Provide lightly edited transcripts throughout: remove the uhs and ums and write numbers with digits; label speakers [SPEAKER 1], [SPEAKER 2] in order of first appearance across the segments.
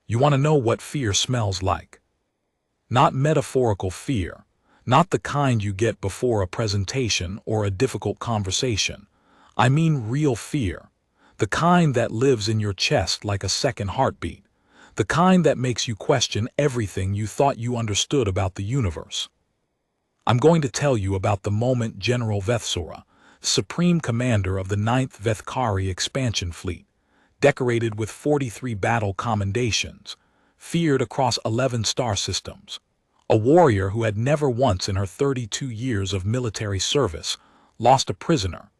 [SPEAKER 1] You want to know what fear smells like? Not metaphorical fear, not the kind you get before a presentation or a difficult conversation. I mean real fear, the kind that lives in your chest like a second heartbeat, the kind that makes you question everything you thought you understood about the universe. I'm going to tell you about the moment General Vethsura, Supreme Commander of the 9th Vethkari Expansion Fleet, decorated with 43 battle commendations, feared across 11 star systems, a warrior who had never once in her 32 years of military service lost a prisoner,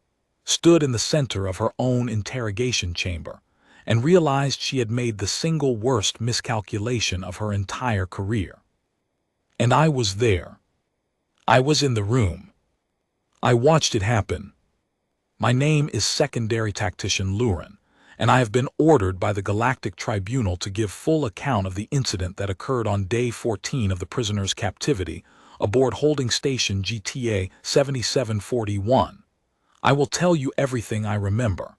[SPEAKER 1] stood in the center of her own interrogation chamber, and realized she had made the single worst miscalculation of her entire career. And I was there. I was in the room. I watched it happen. My name is Secondary Tactician Lurin, and I have been ordered by the Galactic Tribunal to give full account of the incident that occurred on Day 14 of the prisoner's captivity aboard Holding Station GTA 7741. I will tell you everything I remember.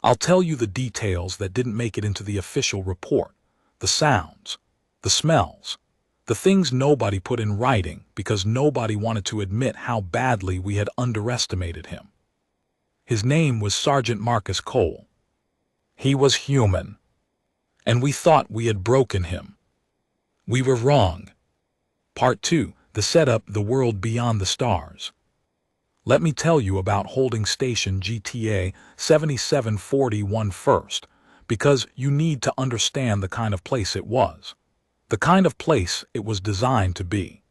[SPEAKER 1] I'll tell you the details that didn't make it into the official report, the sounds, the smells, the things nobody put in writing because nobody wanted to admit how badly we had underestimated him. His name was Sergeant Marcus Cole. He was human, and we thought we had broken him. We were wrong. Part 2, the setup, the world beyond the stars. Let me tell you about Holding Station GTA 7741 first, because you need to understand the kind of place it was. The kind of place it was designed to be.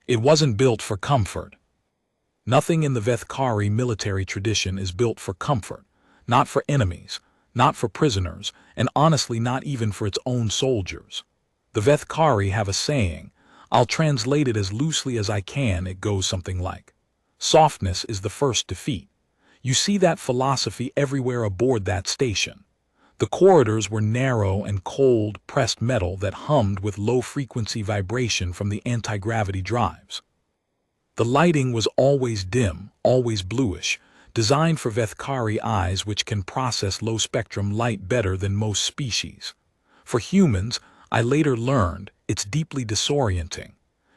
[SPEAKER 1] It wasn't built for comfort. Nothing in the Vethkari military tradition is built for comfort, not for enemies, not for prisoners, and honestly not even for its own soldiers. The Vethkari have a saying. I'll translate it as loosely as I can. It goes something like, softness is the first defeat. You see that philosophy everywhere aboard that station. The corridors were narrow and cold, pressed metal that hummed with low-frequency vibration from the anti-gravity drives. The lighting was always dim, always bluish, designed for Vethkari eyes which can process low-spectrum light better than most species. For humans, I later learned, it's deeply disorienting.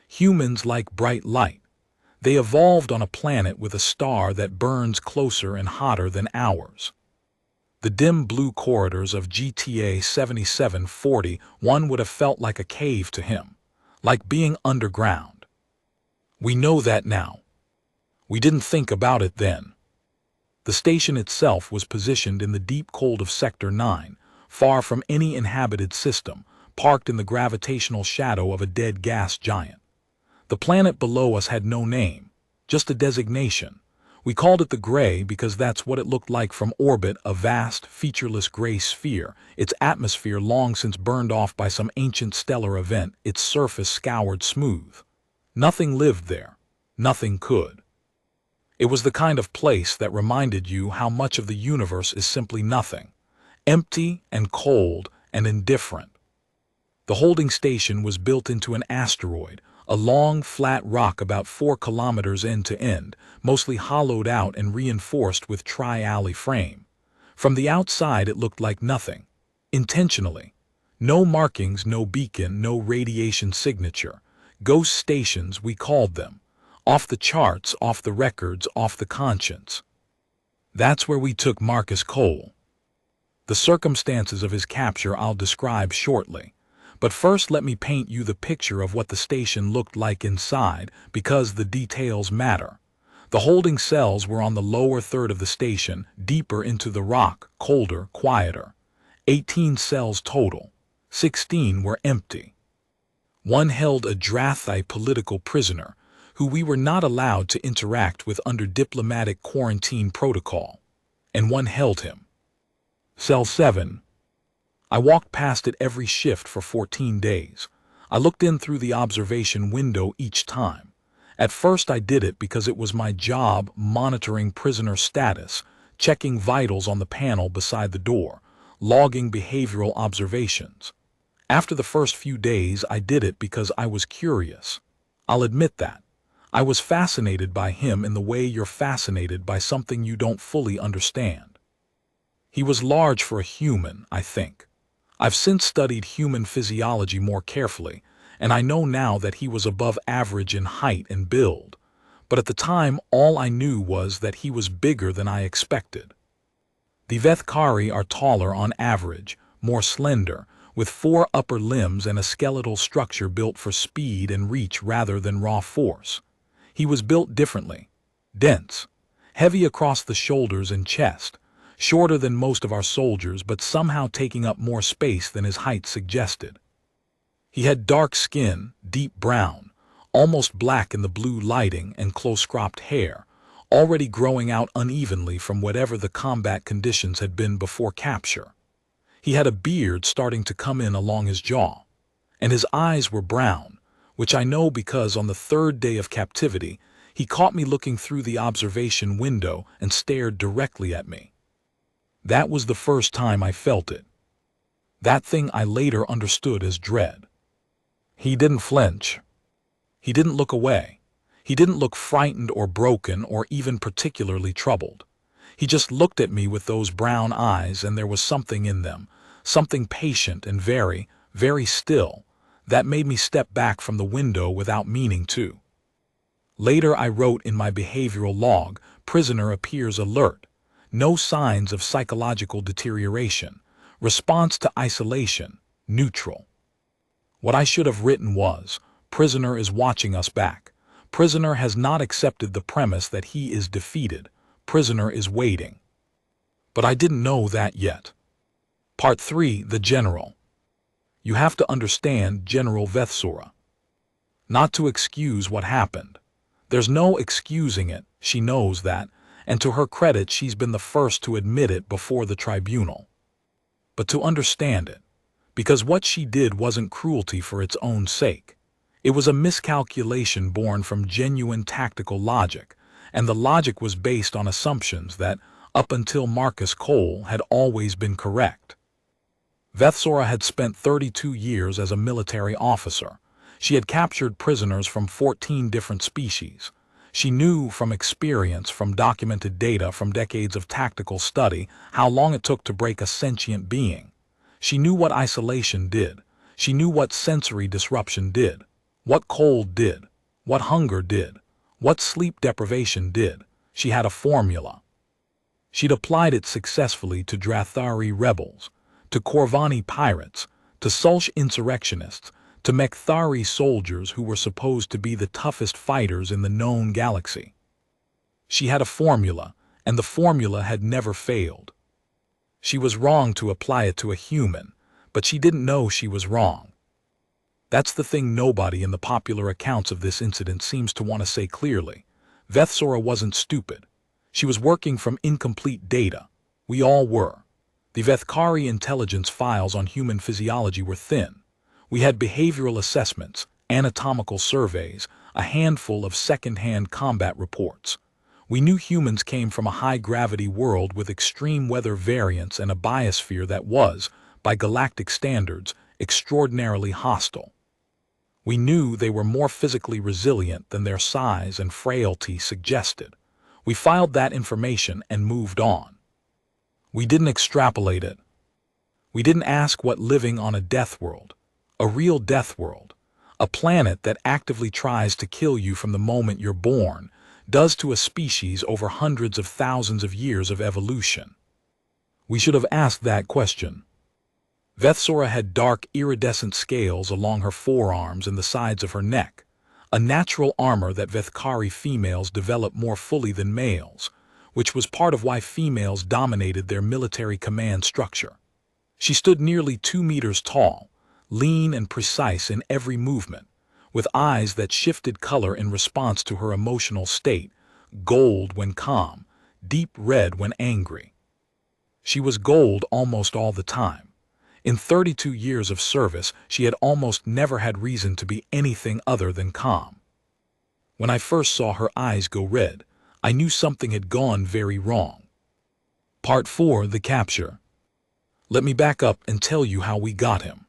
[SPEAKER 1] Humans like bright light. They evolved on a planet with a star that burns closer and hotter than ours. The dim blue corridors of GTA 7741 would have felt like a cave to him, like being underground. We know that now. We didn't think about it then. The station itself was positioned in the deep cold of Sector 9, far from any inhabited system, parked in the gravitational shadow of a dead gas giant. The planet below us had no name, just a designation. We called it the Gray because that's what it looked like from orbit, a vast, featureless gray sphere, its atmosphere long since burned off by some ancient stellar event, its surface scoured smooth. Nothing lived there. Nothing could. It was the kind of place that reminded you how much of the universe is simply nothing, empty and cold and indifferent. The holding station was built into an asteroid, a long, flat rock about 4 kilometers end to end, mostly hollowed out and reinforced with tri-alley frame. From the outside it looked like nothing. Intentionally. No markings, no beacon, no radiation signature. Ghost stations, we called them. Off the charts, off the records, off the conscience. That's where we took Marcus Cole. The circumstances of his capture I'll describe shortly. But first let me paint you the picture of what the station looked like inside, because the details matter. The holding cells were on the lower third of the station, deeper into the rock, colder, quieter. 18 cells total. 16 were empty. One held a Drathi political prisoner, who we were not allowed to interact with under diplomatic quarantine protocol, and one held him. Cell 7. I walked past it every shift for 14 days. I looked in through the observation window each time. At first I did it because it was my job, monitoring prisoner status, checking vitals on the panel beside the door, logging behavioral observations. After the first few days I did it because I was curious. I'll admit that. I was fascinated by him in the way you're fascinated by something you don't fully understand. He was large for a human, I think. I've since studied human physiology more carefully, and I know now that he was above average in height and build. But at the time, all I knew was that he was bigger than I expected. The Vethkari are taller on average, more slender, with 4 upper limbs and a skeletal structure built for speed and reach rather than raw force. He was built differently. Dense, heavy across the shoulders and chest, shorter than most of our soldiers but somehow taking up more space than his height suggested. He had dark skin, deep brown, almost black in the blue lighting, and close-cropped hair, already growing out unevenly from whatever the combat conditions had been before capture. He had a beard starting to come in along his jaw, and his eyes were brown, which I know because on the 3rd day of captivity, he caught me looking through the observation window and stared directly at me. That was the first time I felt it. That thing I later understood as dread. He didn't flinch. He didn't look away. He didn't look frightened or broken or even particularly troubled. He just looked at me with those brown eyes, and there was something in them, something patient and very, very still, that made me step back from the window without meaning to. Later I wrote in my behavioral log, prisoner appears alert, no signs of psychological deterioration, response to isolation, neutral. What I should have written was, prisoner is watching us back. Prisoner has not accepted the premise that he is defeated. Prisoner is waiting. But I didn't know that yet. Part 3, the General. You have to understand General Vethsora. Not to excuse what happened. There's no excusing it, she knows that, and to her credit she's been the first to admit it before the tribunal. But to understand it, because what she did wasn't cruelty for its own sake. It was a miscalculation born from genuine tactical logic, and the logic was based on assumptions that, up until Marcus Cole, had always been correct. Vethsora had spent 32 years as a military officer. She had captured prisoners from 14 different species. She knew from experience, from documented data, from decades of tactical study, how long it took to break a sentient being. She knew what isolation did. She knew what sensory disruption did, what cold did, what hunger did, what sleep deprivation did. She had a formula. She'd applied it successfully to Drathari rebels, to Korvani pirates, to Sulsh insurrectionists, to Mekthari soldiers who were supposed to be the toughest fighters in the known galaxy. She had a formula, and the formula had never failed. She was wrong to apply it to a human, but she didn't know she was wrong. That's the thing nobody in the popular accounts of this incident seems to want to say clearly. Vethsora wasn't stupid. She was working from incomplete data. We all were. The Vethkari intelligence files on human physiology were thin. We had behavioral assessments, anatomical surveys, a handful of second-hand combat reports. We knew humans came from a high-gravity world with extreme weather variance and a biosphere that was, by galactic standards, extraordinarily hostile. We knew they were more physically resilient than their size and frailty suggested. We filed that information and moved on. We didn't extrapolate it. We didn't ask what living on a death world, a real death world, a planet that actively tries to kill you from the moment you're born, does to a species over hundreds of thousands of years of evolution. We should have asked that question. Vethsora had dark iridescent scales along her forearms and the sides of her neck, a natural armor that Vethkari females develop more fully than males, which was part of why females dominated their military command structure. She stood nearly 2 meters tall, lean and precise in every movement, with eyes that shifted color in response to her emotional state, gold when calm, deep red when angry. She was gold almost all the time. In 32 years of service, she had almost never had reason to be anything other than calm. When I first saw her eyes go red, I knew something had gone very wrong. Part 4, the capture. Let me back up and tell you how we got him.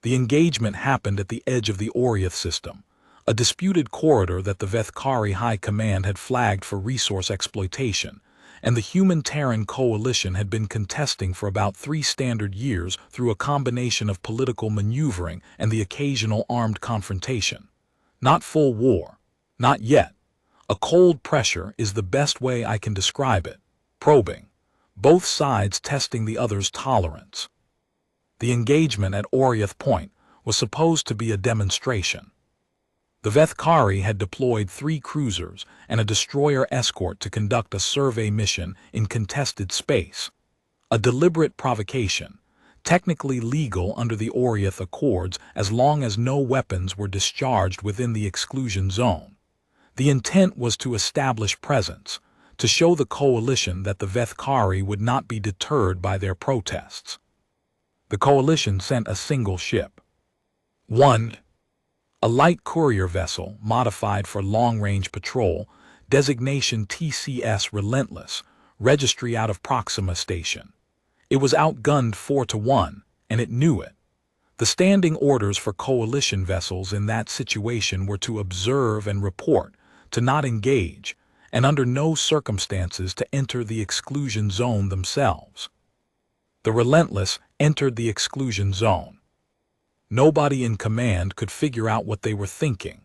[SPEAKER 1] The engagement happened at the edge of the Oriath system, a disputed corridor that the Vethkari High Command had flagged for resource exploitation, and the human-Terran coalition had been contesting for about 3 standard years through a combination of political maneuvering and the occasional armed confrontation. Not full war. Not yet. A cold pressure is the best way I can describe it. Probing. Both sides testing the other's tolerance. The engagement at Oriath Point was supposed to be a demonstration. The Vethkari had deployed 3 cruisers and a destroyer escort to conduct a survey mission in contested space. A deliberate provocation, technically legal under the Oriath Accords as long as no weapons were discharged within the exclusion zone. The intent was to establish presence, to show the coalition that the Vethkari would not be deterred by their protests. The coalition sent a single ship. 1. A light courier vessel modified for long-range patrol, designation TCS Relentless, registry out of Proxima Station. It was outgunned 4-1, and it knew it. The standing orders for coalition vessels in that situation were to observe and report, to not engage, and under no circumstances to enter the exclusion zone themselves. The Relentless entered the exclusion zone. Nobody in command could figure out what they were thinking.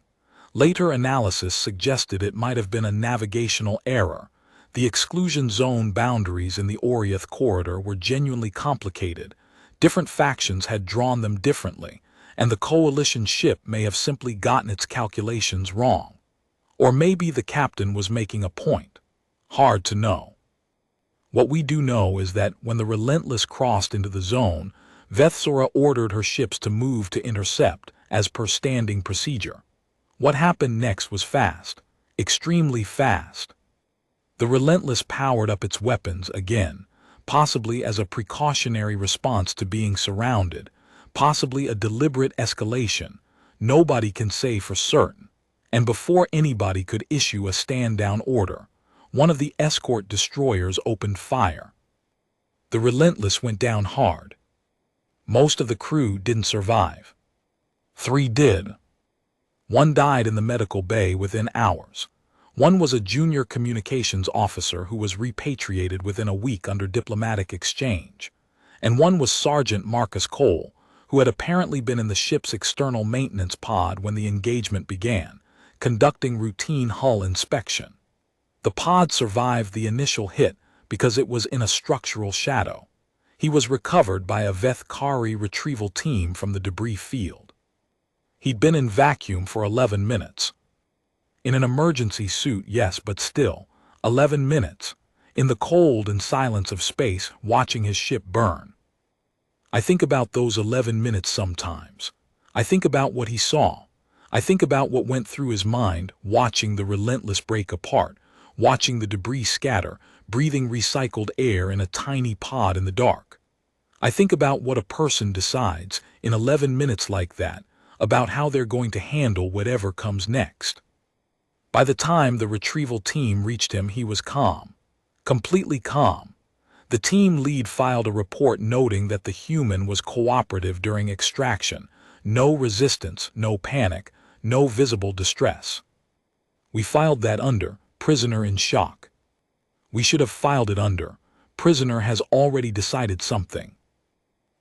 [SPEAKER 1] Later analysis suggested it might have been a navigational error. The exclusion zone boundaries in the Oriath corridor were genuinely complicated. Different factions had drawn them differently, and the coalition ship may have simply gotten its calculations wrong. Or maybe the captain was making a point. Hard to know. What we do know is that when the Relentless crossed into the zone, Vethsora ordered her ships to move to intercept, as per standing procedure. What happened next was fast, extremely fast. The Relentless powered up its weapons again, possibly as a precautionary response to being surrounded, possibly a deliberate escalation. Nobody can say for certain. And before anybody could issue a stand-down order, one of the escort destroyers opened fire. The Relentless went down hard. Most of the crew didn't survive. 3 did. 1 died in the medical bay within hours. 1 was a junior communications officer who was repatriated within a week under diplomatic exchange. And 1 was Sergeant Marcus Cole, who had apparently been in the ship's external maintenance pod when the engagement began, conducting routine hull inspection. The pod survived the initial hit because it was in a structural shadow. He was recovered by a Vethkari retrieval team from the debris field. He'd been in vacuum for 11 minutes. In an emergency suit, yes, but still, 11 minutes, in the cold and silence of space, watching his ship burn. I think about those 11 minutes sometimes. I think about what he saw. I think about what went through his mind, watching the Relentless break apart, watching the debris scatter, breathing recycled air in a tiny pod in the dark. I think about what a person decides, in 11 minutes like that, about how they're going to handle whatever comes next. By the time the retrieval team reached him, he was calm. Completely calm. The team lead filed a report noting that the human was cooperative during extraction, no resistance, no panic, no visible distress. We filed that under prisoner in shock. We should have filed it under prisoner has already decided something.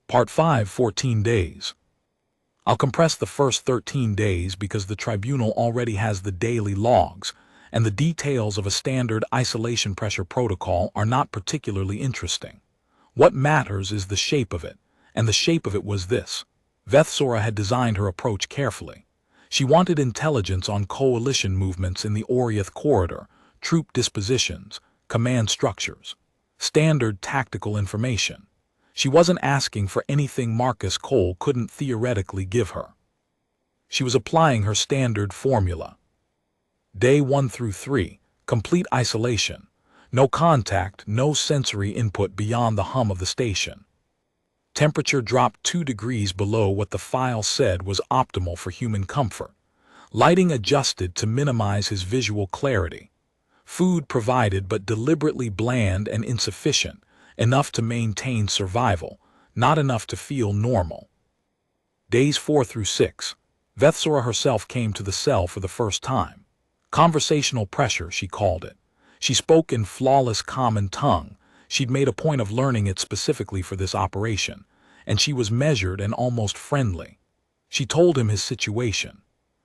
[SPEAKER 1] Part 5, 14 days. I'll compress the first 13 days because the tribunal already has the daily logs, and the details of a standard isolation pressure protocol are not particularly interesting. What matters is the shape of it, and the shape of it was this. Vethsora had designed her approach carefully. She wanted intelligence on coalition movements in the Oriath corridor, troop dispositions, command structures, standard tactical information. She wasn't asking for anything Marcus Cole couldn't theoretically give her. She was applying her standard formula. Day 1 through 3, complete isolation. No contact, no sensory input beyond the hum of the station. Temperature dropped 2 degrees below what the file said was optimal for human comfort. Lighting adjusted to minimize his visual clarity. Food provided but deliberately bland and insufficient, enough to maintain survival, not enough to feel normal. Days 4 through 6, Vethsora herself came to the cell for the first time. Conversational pressure, she called it. She spoke in flawless common tongue. She'd made a point of learning it specifically for this operation, and she was measured and almost friendly. She told him his situation.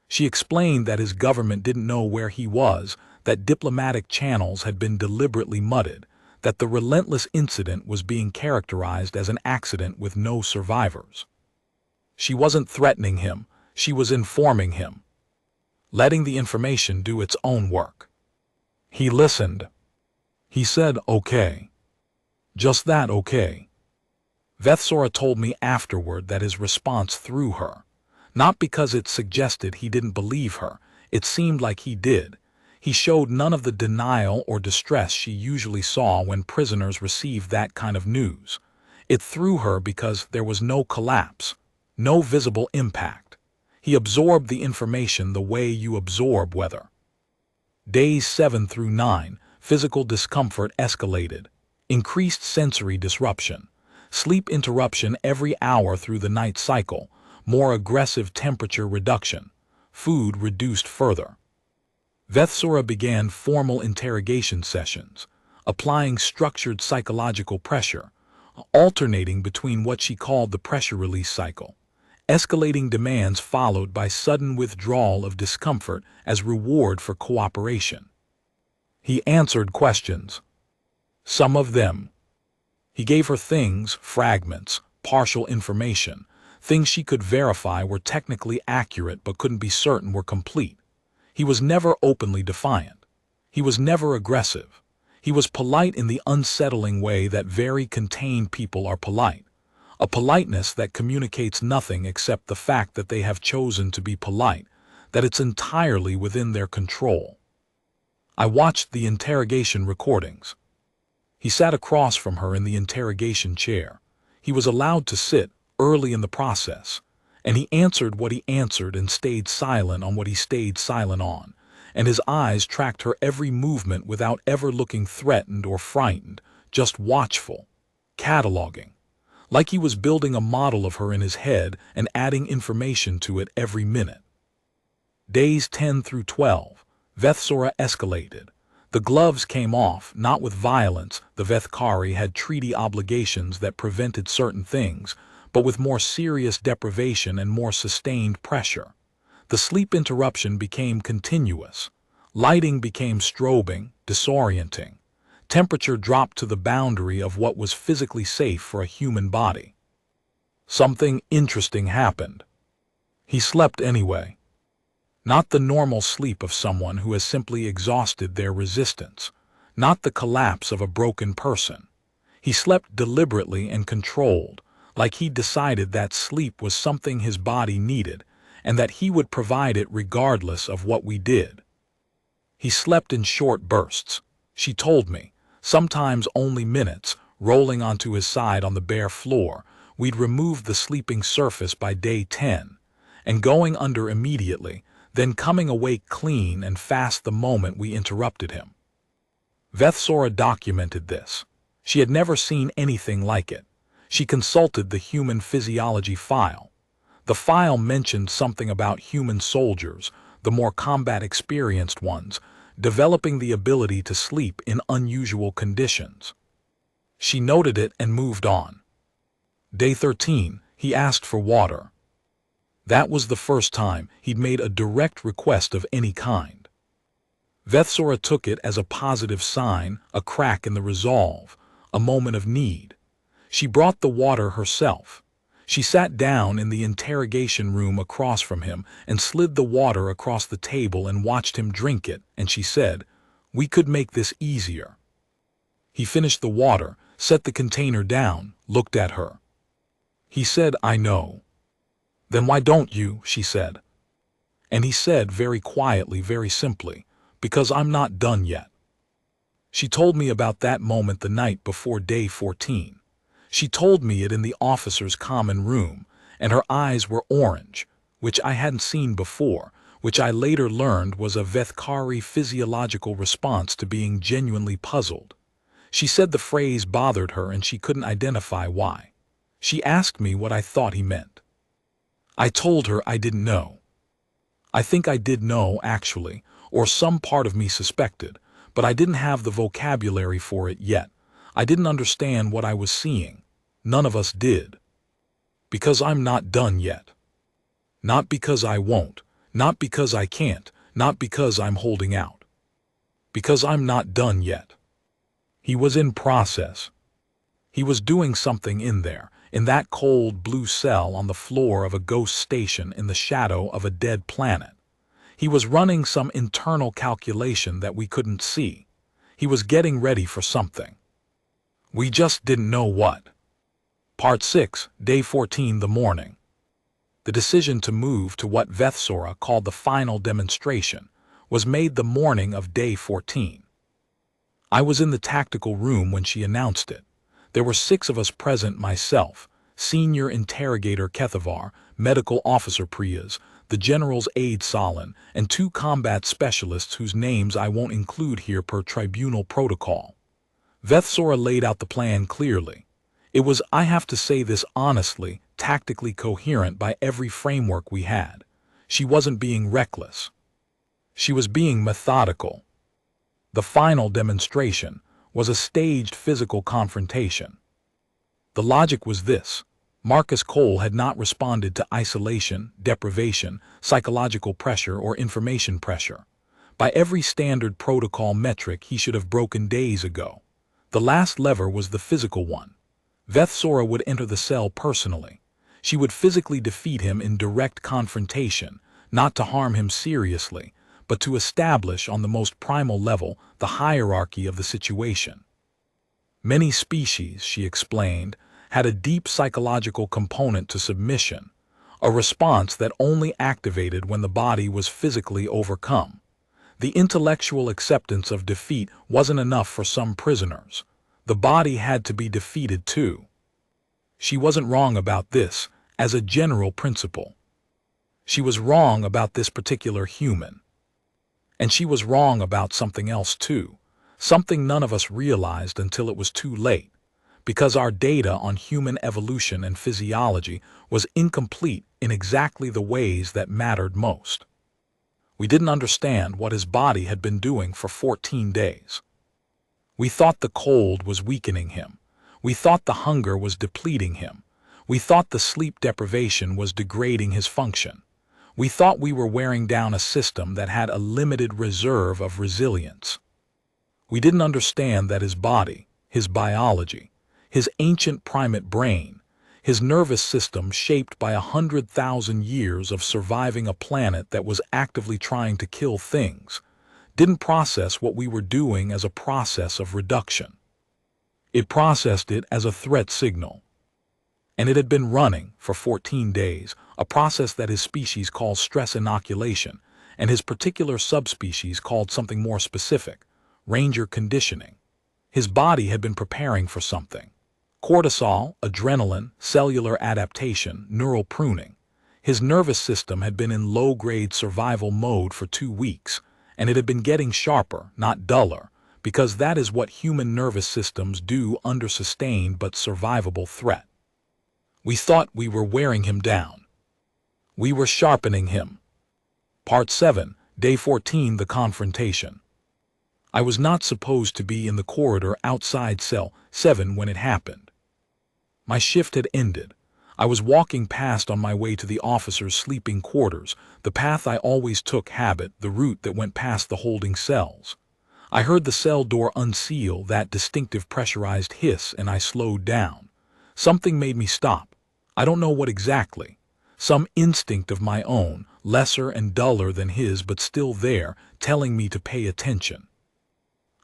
[SPEAKER 1] She explained that his government didn't know where he was, that diplomatic channels had been deliberately muddied, that the relentless incident was being characterized as an accident with no survivors. She wasn't threatening him, she was informing him, letting the information do its own work. He listened. He said, "Okay." Just that, okay. Vethsora told me afterward that his response threw her. Not because it suggested he didn't believe her, it seemed like he did. He showed none of the denial or distress she usually saw when prisoners received that kind of news. It threw her because there was no collapse, no visible impact. He absorbed the information the way you absorb weather. Days 7 through 9, physical discomfort escalated. Increased sensory disruption. Sleep interruption every hour through the night cycle. More aggressive temperature reduction. Food reduced further. Vethsora began formal interrogation sessions, applying structured psychological pressure, alternating between what she called the pressure release cycle. Escalating demands followed by sudden withdrawal of discomfort as reward for cooperation. He answered questions. Some of them. He gave her things, fragments, partial information, things she could verify were technically accurate but couldn't be certain were complete. He was never openly defiant. He was never aggressive. He was polite in the unsettling way that very contained people are polite. A politeness that communicates nothing except the fact that they have chosen to be polite, that it's entirely within their control. I watched the interrogation recordings. He sat across from her in the interrogation chair. He was allowed to sit early in the process, and he answered what he answered and stayed silent on what he stayed silent on, and his eyes tracked her every movement without ever looking threatened or frightened, just watchful, cataloging, like he was building a model of her in his head and adding information to it every minute. Days 10 through 12, Vethsora escalated. The gloves came off, not with violence. The Vethkari had treaty obligations that prevented certain things, but with more serious deprivation and more sustained pressure. The sleep interruption became continuous. Lighting became strobing, disorienting. Temperature dropped to the boundary of what was physically safe for a human body. Something interesting happened. He slept anyway. Not the normal sleep of someone who has simply exhausted their resistance. Not the collapse of a broken person. He slept deliberately and controlled, like he decided that sleep was something his body needed, and that he would provide it regardless of what we did. He slept in short bursts, she told me, sometimes only minutes, rolling onto his side on the bare floor. We'd removed the sleeping surface by day 10, and going under immediately, then coming awake clean and fast the moment we interrupted him. Vethsora documented this. She had never seen anything like it. She consulted the human physiology file. The file mentioned something about human soldiers, the more combat-experienced ones, developing the ability to sleep in unusual conditions. She noted it and moved on. Day 13, he asked for water. That was the first time he'd made a direct request of any kind. Vethsora took it as a positive sign, a crack in the resolve, a moment of need. She brought the water herself. She sat down in the interrogation room across from him and slid the water across the table and watched him drink it, and she said, "We could make this easier." He finished the water, set the container down, looked at her. He said, "I know." "Then why don't you?" she said. And he said very quietly, very simply, "Because I'm not done yet." She told me about that moment the night before day 14. She told me it in the officers' common room, and her eyes were orange, which I hadn't seen before, which I later learned was a Vethkari physiological response to being genuinely puzzled. She said the phrase bothered her and she couldn't identify why. She asked me what I thought he meant. I told her I didn't know. I think I did know, actually, or some part of me suspected, but I didn't have the vocabulary for it yet. I didn't understand what I was seeing. None of us did. Because I'm not done yet. Not because I won't, not because I can't, not because I'm holding out. Because I'm not done yet. He was in process. He was doing something in there, in that cold blue cell on the floor of a ghost station in the shadow of a dead planet. He was running some internal calculation that we couldn't see. He was getting ready for something. We just didn't know what. Part 6, Day 14, the morning. The decision to move to what Vethsora called the final demonstration was made the morning of Day 14. I was in the tactical room when she announced it. There were 6 of us present: myself, Senior Interrogator Kethavar, Medical Officer Priyas, the General's aide Solin, and 2 combat specialists whose names I won't include here per tribunal protocol. Vethsora laid out the plan clearly. It was, I have to say this honestly, tactically coherent by every framework we had. She wasn't being reckless. She was being methodical. The final demonstration was a staged physical confrontation. The logic was this: Marcus Cole had not responded to isolation, deprivation, psychological pressure, or information pressure. By every standard protocol metric, he should have broken days ago. The last lever was the physical one. Vethsora would enter the cell personally. She would physically defeat him in direct confrontation, not to harm him seriously, but to establish on the most primal level the hierarchy of the situation. Many species, she explained, had a deep psychological component to submission, a response that only activated when the body was physically overcome. The intellectual acceptance of defeat wasn't enough for some prisoners. The body had to be defeated too. She wasn't wrong about this, as a general principle. She was wrong about this particular human. And she was wrong about something else too, something none of us realized until it was too late, because our data on human evolution and physiology was incomplete in exactly the ways that mattered most. We didn't understand what his body had been doing for 14 days. We thought the cold was weakening him. We thought the hunger was depleting him. We thought the sleep deprivation was degrading his function. We thought we were wearing down a system that had a limited reserve of resilience. We didn't understand that his body, his biology, his ancient primate brain, his nervous system shaped by 100,000 years of surviving a planet that was actively trying to kill things, didn't process what we were doing as a process of reduction. It processed it as a threat signal. And it had been running for 14 days, a process that his species calls stress inoculation, and his particular subspecies called something more specific, ranger conditioning. His body had been preparing for something. Cortisol, adrenaline, cellular adaptation, neural pruning. His nervous system had been in low-grade survival mode for 2 weeks, and it had been getting sharper, not duller, because that is what human nervous systems do under sustained but survivable threat. We thought we were wearing him down. We were sharpening him. Part 7, Day 14, the confrontation. I was not supposed to be in the corridor outside Cell 7 when it happened. My shift had ended. I was walking past on my way to the officers' sleeping quarters, the path I always took, habit, the route that went past the holding cells. I heard the cell door unseal, that distinctive pressurized hiss, and I slowed down. Something made me stop. I don't know what exactly. Some instinct of my own, lesser and duller than his but still there, telling me to pay attention.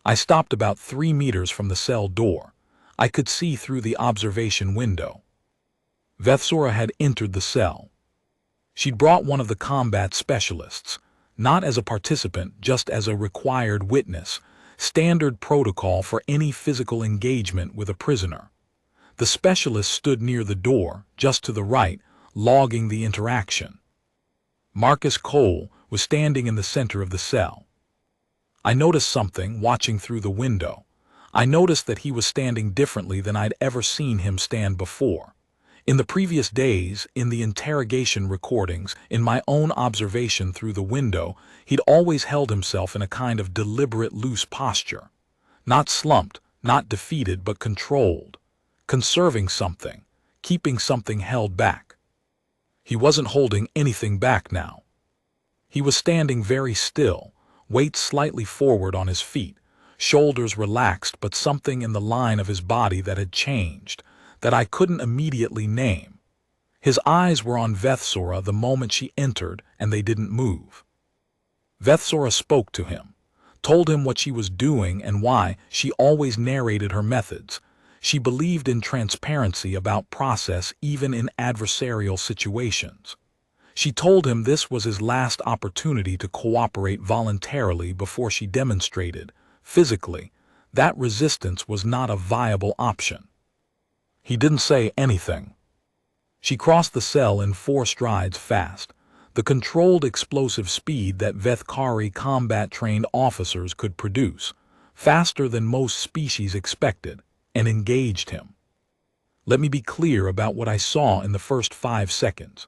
[SPEAKER 1] I stopped about 3 meters from the cell door. I could see through the observation window. Vethsora had entered the cell. She'd brought one of the combat specialists, not as a participant, just as a required witness, standard protocol for any physical engagement with a prisoner. The specialist stood near the door, just to the right, logging the interaction. Marcus Cole was standing in the center of the cell. I noticed something watching through the window. I noticed that he was standing differently than I'd ever seen him stand before. In the previous days, in the interrogation recordings, in my own observation through the window, he'd always held himself in a kind of deliberate loose posture. Not slumped, not defeated, but controlled. Conserving something, keeping something held back. He wasn't holding anything back now. He was standing very still, weight slightly forward on his feet, shoulders relaxed, but something in the line of his body that had changed, that I couldn't immediately name. His eyes were on Vethsora the moment she entered, and they didn't move. Vethsora spoke to him, told him what she was doing and why. She always narrated her methods. She believed in transparency about process even in adversarial situations. She told him this was his last opportunity to cooperate voluntarily before she demonstrated, physically, that resistance was not a viable option. He didn't say anything. She crossed the cell in 4 strides fast, the controlled explosive speed that Vethkari combat-trained officers could produce, faster than most species expected, and engaged him. Let me be clear about what I saw in the first 5 seconds.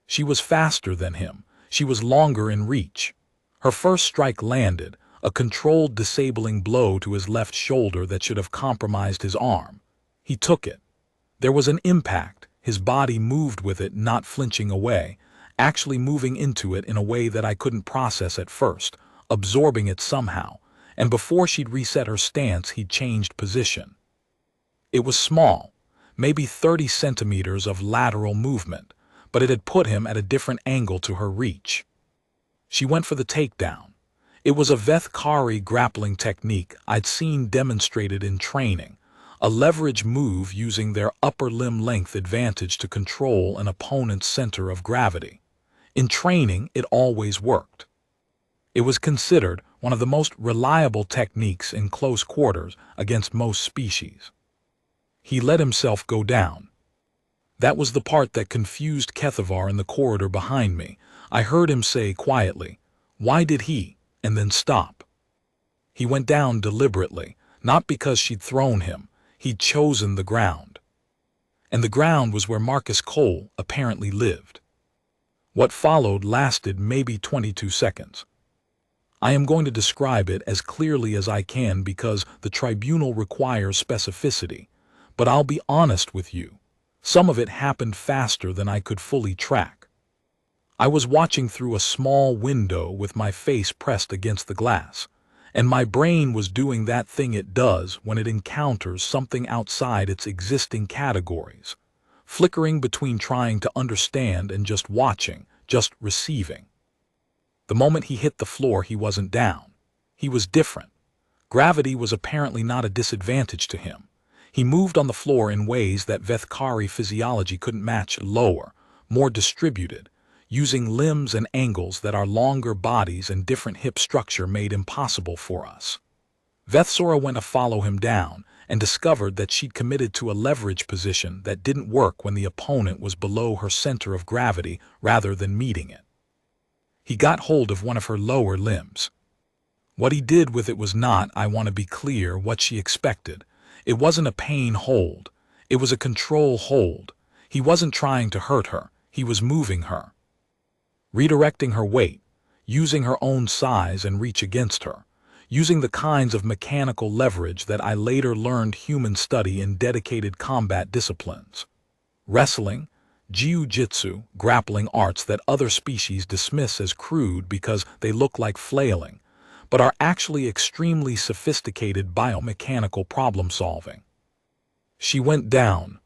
[SPEAKER 1] She was faster than him. She was longer in reach. Her first strike landed, a controlled disabling blow to his left shoulder that should have compromised his arm. He took it. There was an impact. His body moved with it, not flinching away, actually moving into it in a way that I couldn't process at first, absorbing it somehow, and before she'd reset her stance, he'd changed position. It was small, maybe 30 centimeters of lateral movement, but it had put him at a different angle to her reach. She went for the takedown. It was a Vethkari grappling technique I'd seen demonstrated in training, a leverage move using their upper limb length advantage to control an opponent's center of gravity. In training, it always worked. It was considered one of the most reliable techniques in close quarters against most species. He let himself go down. That was the part that confused Kethavar in the corridor behind me. I heard him say quietly, "Why did he?" and then stop. He went down deliberately, not because she'd thrown him. He'd chosen the ground. And the ground was where Marcus Cole apparently lived. What followed lasted maybe 22 seconds. I am going to describe it as clearly as I can because the tribunal requires specificity, but I'll be honest with you. Some of it happened faster than I could fully track. I was watching through a small window with my face pressed against the glass, and my brain was doing that thing it does when it encounters something outside its existing categories, flickering between trying to understand and just watching, just receiving. The moment he hit the floor, he wasn't down. He was different. Gravity was apparently not a disadvantage to him. He moved on the floor in ways that Vethkari physiology couldn't match, lower, more distributed, using limbs and angles that our longer bodies and different hip structure made impossible for us. Vethsora went to follow him down and discovered that she'd committed to a leverage position that didn't work when the opponent was below her center of gravity rather than meeting it. He got hold of one of her lower limbs. What he did with it was not, I want to be clear, what she expected. It wasn't a pain hold. It was a control hold. He wasn't trying to hurt her. He was moving her, redirecting her weight, using her own size and reach against her, using the kinds of mechanical leverage that I later learned humans study in dedicated combat disciplines. Wrestling, jiu-jitsu, grappling arts that other species dismiss as crude because they look like flailing, but are actually extremely sophisticated biomechanical problem-solving. She went down.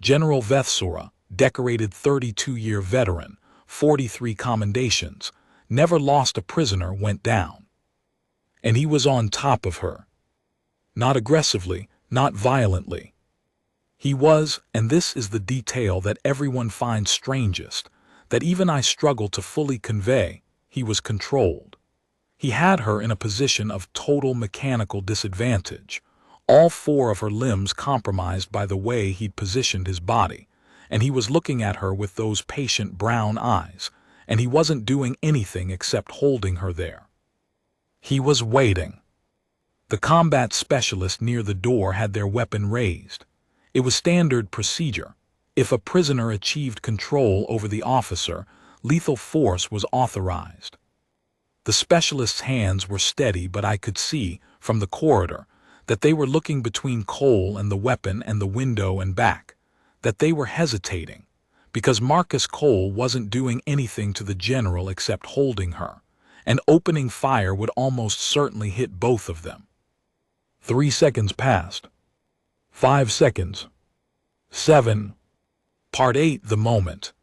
[SPEAKER 1] General Vethsora, decorated 32-year veteran, 43 commendations, never lost a prisoner, went down. And he was on top of her. Not aggressively, not violently. He was, and this is the detail that everyone finds strangest, that even I struggle to fully convey, he was controlled. He had her in a position of total mechanical disadvantage, all 4 of her limbs compromised by the way he'd positioned his body, and he was looking at her with those patient brown eyes, and he wasn't doing anything except holding her there. He was waiting. The combat specialist near the door had their weapon raised. It was standard procedure. If a prisoner achieved control over the officer, lethal force was authorized. The specialist's hands were steady, but I could see, from the corridor, that they were looking between Cole and the weapon and the window and back, that they were hesitating, because Marcus Cole wasn't doing anything to the general except holding her, and opening fire would almost certainly hit both of them. 3 seconds passed. 5 seconds. 7. Part 8. The moment.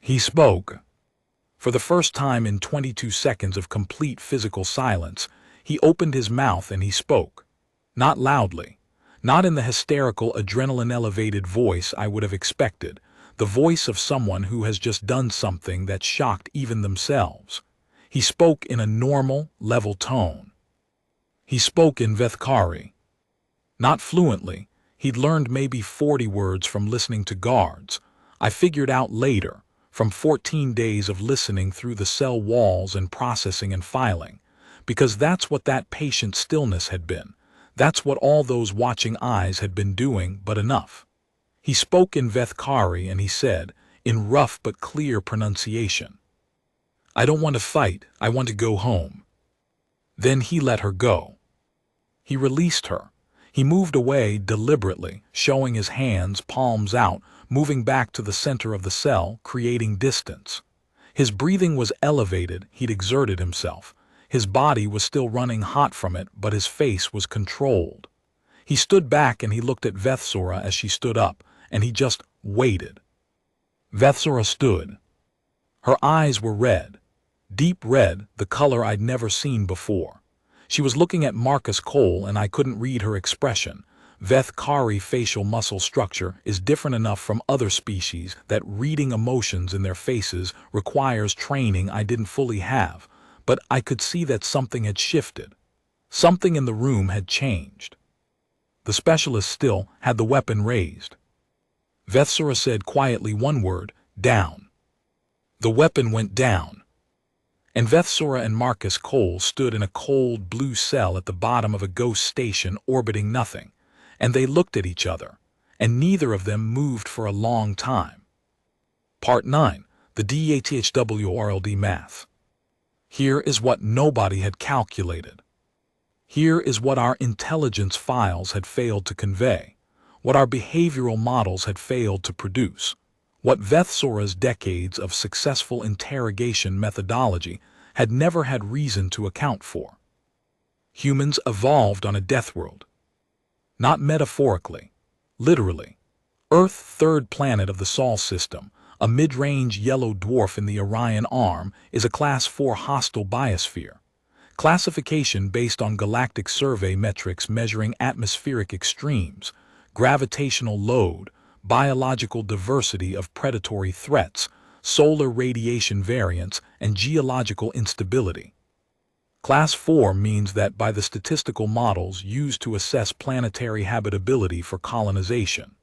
[SPEAKER 1] He spoke. For the first time in 22 seconds of complete physical silence, he opened his mouth and he spoke. Not loudly, not in the hysterical, adrenaline-elevated voice I would have expected, the voice of someone who has just done something that shocked even themselves. He spoke in a normal, level tone. He spoke in Vethkari. Not fluently. He'd learned maybe 40 words from listening to guards. I figured out later, from 14 days of listening through the cell walls and processing and filing, because that's what that patient stillness had been. That's what all those watching eyes had been doing, but enough. He spoke in Vethkari and he said, in rough but clear pronunciation, "I don't want to fight, I want to go home." Then he let her go. He released her. He moved away deliberately, showing his hands, palms out, moving back to the center of the cell, creating distance. His breathing was elevated, he'd exerted himself. His body was still running hot from it, but his face was controlled. He stood back and he looked at Vethsora as she stood up, and he just waited. Vethsora stood. Her eyes were red. Deep red, the color I'd never seen before. She was looking at Marcus Cole and I couldn't read her expression. Vethkari facial muscle structure is different enough from other species that reading emotions in their faces requires training I didn't fully have, but I could see that something had shifted. Something in the room had changed. The specialist still had the weapon raised. Vethsora said quietly one word, "Down." The weapon went down. And Vethsora and Marcus Cole stood in a cold blue cell at the bottom of a ghost station orbiting nothing, and they looked at each other, and neither of them moved for a long time. Part 9. The DATHWRLD Math. Here is what nobody had calculated. Here is what our intelligence files had failed to convey, what our behavioral models had failed to produce, what Vethsora's decades of successful interrogation methodology had never had reason to account for. Humans evolved on a Deathworld. Not metaphorically, literally. Earth, third planet of the Sol system, a mid-range yellow dwarf in the Orion Arm, is a Class 4 hostile biosphere. Classification based on galactic survey metrics measuring atmospheric extremes, gravitational load, biological diversity of predatory threats, solar radiation variance, and geological instability. Class 4 means that by the statistical models used to assess planetary habitability for colonization,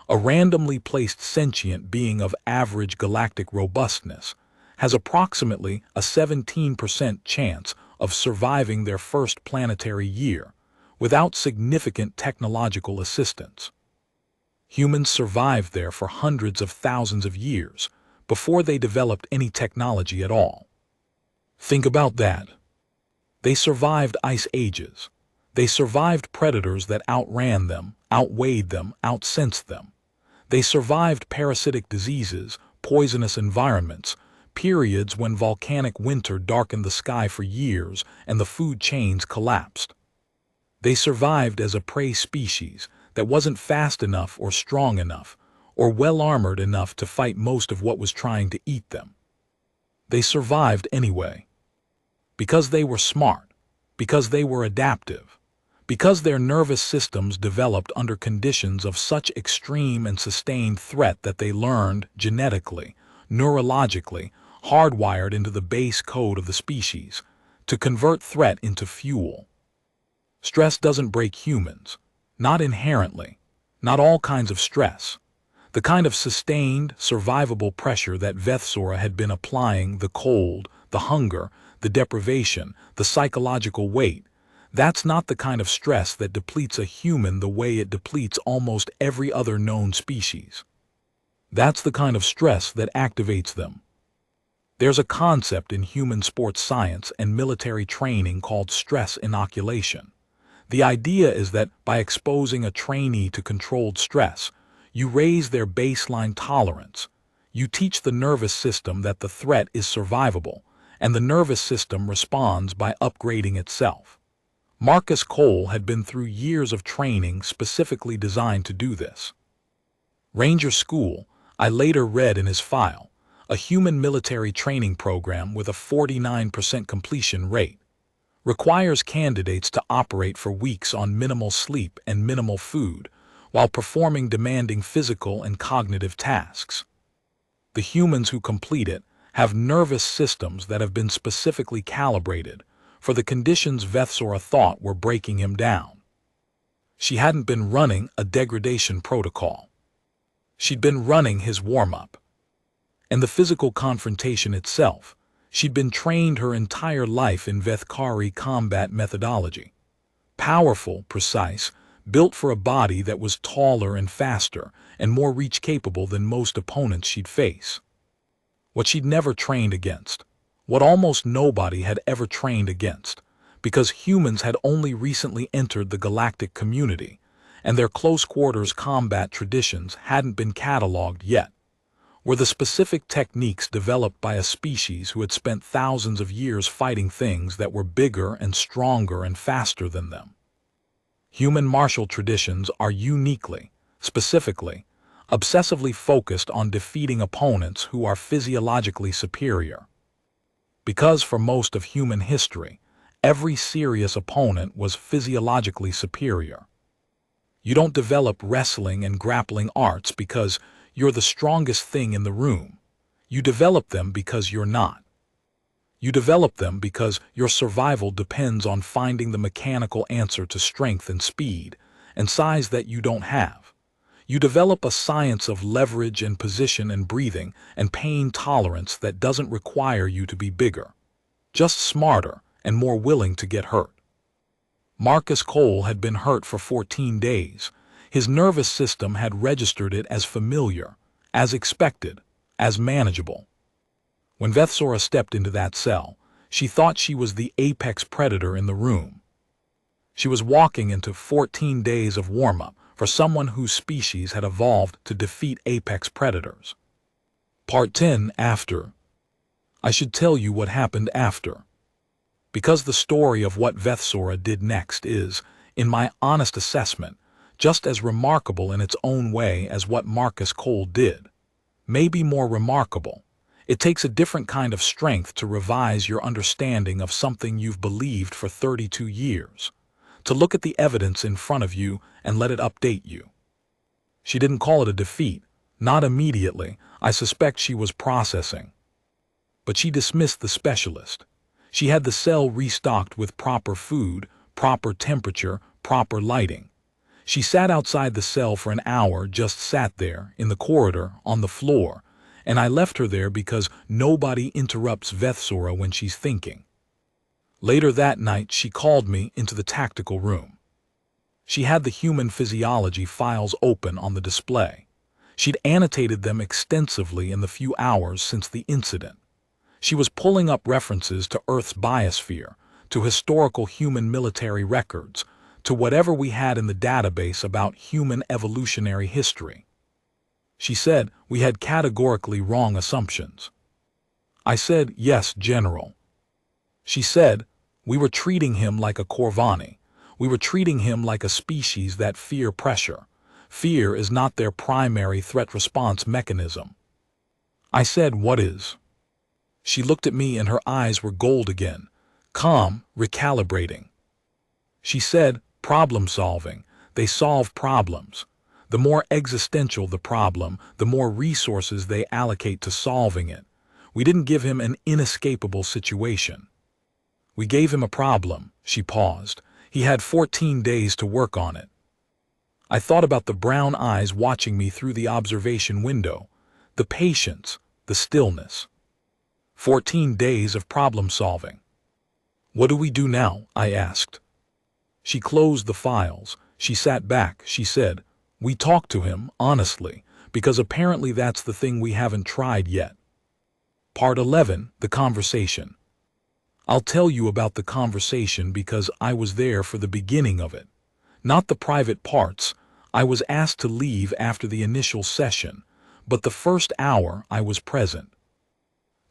[SPEAKER 1] a randomly placed sentient being of average galactic robustness has approximately a 17% chance of surviving their first planetary year without significant technological assistance. Humans survived there for hundreds of thousands of years before they developed any technology at all. Think about that. They survived ice ages. They survived predators that outran them, outweighed them, outsensed them. They survived parasitic diseases, poisonous environments, periods when volcanic winter darkened the sky for years and the food chains collapsed. They survived as a prey species that wasn't fast enough or strong enough or well-armored enough to fight most of what was trying to eat them. They survived anyway. Because they were smart, because they were adaptive, because their nervous systems developed under conditions of such extreme and sustained threat that they learned, genetically, neurologically, hardwired into the base code of the species, to convert threat into fuel. Stress doesn't break humans, not inherently, not all kinds of stress. The kind of sustained, survivable pressure that Vethsora had been applying, the cold, the hunger, the deprivation, the psychological weight, that's not the kind of stress that depletes a human the way it depletes almost every other known species. That's the kind of stress that activates them. There's a concept in human sports science and military training called stress inoculation. The idea is that by exposing a trainee to controlled stress, you raise their baseline tolerance. You teach the nervous system that the threat is survivable, and the nervous system responds by upgrading itself. Marcus Cole had been through years of training specifically designed to do this. Ranger School, I later read in his file, a human military training program with a 49% completion rate, requires candidates to operate for weeks on minimal sleep and minimal food while performing demanding physical and cognitive tasks. The humans who complete it have nervous systems that have been specifically calibrated for the conditions Vethsora thought were breaking him down. She hadn't been running a degradation protocol. She'd been running his warm-up. And the physical confrontation itself, she'd been trained her entire life in Vethkari combat methodology. Powerful, precise, built for a body that was taller and faster and more reach-capable than most opponents she'd face. What she'd never trained against, what almost nobody had ever trained against, because humans had only recently entered the galactic community, and their close-quarters combat traditions hadn't been cataloged yet, were the specific techniques developed by a species who had spent thousands of years fighting things that were bigger and stronger and faster than them. Human martial traditions are uniquely, specifically, obsessively focused on defeating opponents who are physiologically superior. Because for most of human history, every serious opponent was physiologically superior. You don't develop wrestling and grappling arts because you're the strongest thing in the room. You develop them because you're not. You develop them because your survival depends on finding the mechanical answer to strength and speed and size that you don't have. You develop a science of leverage and position and breathing and pain tolerance that doesn't require you to be bigger, just smarter and more willing to get hurt. Marcus Cole had been hurt for 14 days. His nervous system had registered it as familiar, as expected, as manageable. When Vethsora stepped into that cell, she thought she was the apex predator in the room. She was walking into 14 days of warm-up for someone whose species had evolved to defeat apex predators. Part 10 after. I should tell you what happened after. Because the story of what Vethsora did next is, in my honest assessment, just as remarkable in its own way as what Marcus Cole did. Maybe more remarkable. It takes a different kind of strength to revise your understanding of something you've believed for 32 years, to look at the evidence in front of you and let it update you. She didn't call it a defeat, not immediately. I suspect she was processing. But she dismissed the specialist. She had the cell restocked with proper food, proper temperature, proper lighting. She sat outside the cell for an hour, just sat there, in the corridor, on the floor, and I left her there because nobody interrupts Vethsora when she's thinking. Later that night, she called me into the tactical room. She had the human physiology files open on the display. She'd annotated them extensively in the few hours since the incident. She was pulling up references to Earth's biosphere, to historical human military records, to whatever we had in the database about human evolutionary history. She said we had categorically wrong assumptions. I said, yes, General. She said, we were treating him like a Corvani. We were treating him like a species that fear pressure. Fear is not their primary threat response mechanism. I said, what is? She looked at me and her eyes were gold again, calm, recalibrating. She said, problem solving. They solve problems. The more existential the problem, the more resources they allocate to solving it. We didn't give him an inescapable situation. We gave him a problem. She paused. He had 14 days to work on it. I thought about the brown eyes watching me through the observation window, the patience, the stillness. 14 days of problem solving. What do we do now? I asked. She closed the files. She sat back. She said, we talked to him, honestly, because apparently that's the thing we haven't tried yet. Part 11, the conversation. I'll tell you about the conversation because I was there for the beginning of it. Not the private parts. I was asked to leave after the initial session, but the first hour I was present.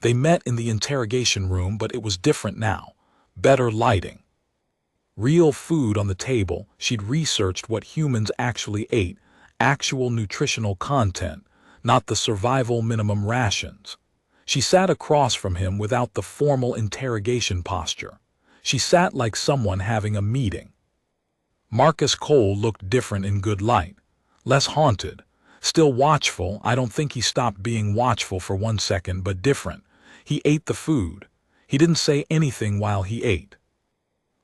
[SPEAKER 1] They met in the interrogation room, but it was different now. Better lighting. Real food on the table. She'd researched what humans actually ate, actual nutritional content, not the survival minimum rations. She sat across from him without the formal interrogation posture. She sat like someone having a meeting. Marcus Cole looked different in good light. Less haunted. Still watchful. I don't think he stopped being watchful for 1 second, but different. He ate the food. He didn't say anything while he ate.